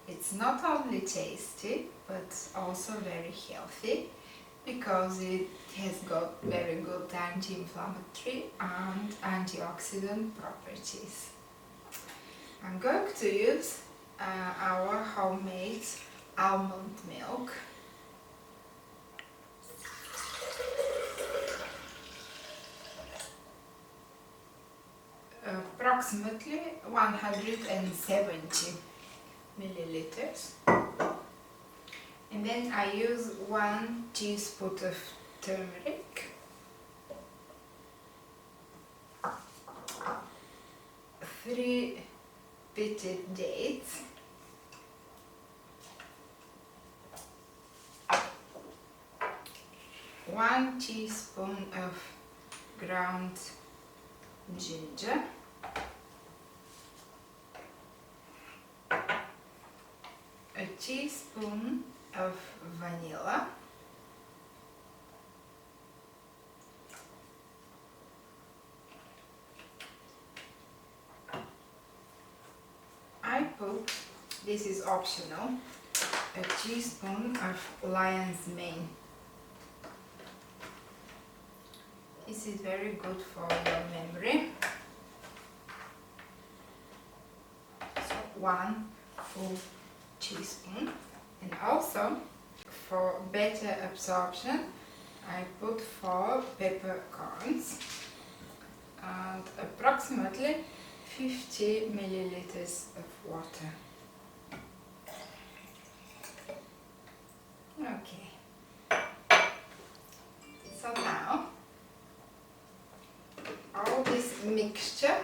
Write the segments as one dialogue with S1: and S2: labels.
S1: It's not only tasty but also very healthy because it has got very good anti-inflammatory and antioxidant properties. I'm going to use our homemade almond milk. Approximately 170 milliliters. And then I use 1 teaspoon of turmeric, 3 pitted dates, 1 teaspoon of ground ginger, a teaspoon of vanilla, I put, this is optional, a teaspoon of lion's mane. This is very good for your memory. So 1 full teaspoon. And also for better absorption I put 4 peppercorns and approximately 50 milliliters of water. Okay. So now all this mixture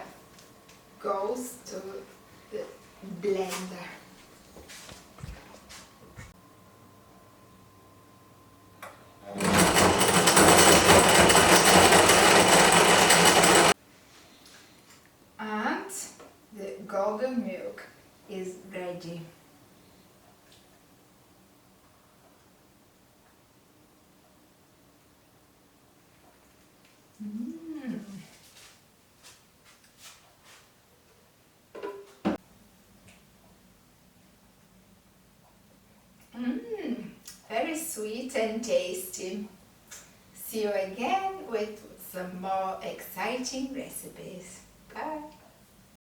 S1: goes to the blender. And the golden milk is ready. Very sweet and tasty. See you again with some more exciting recipes. Bye!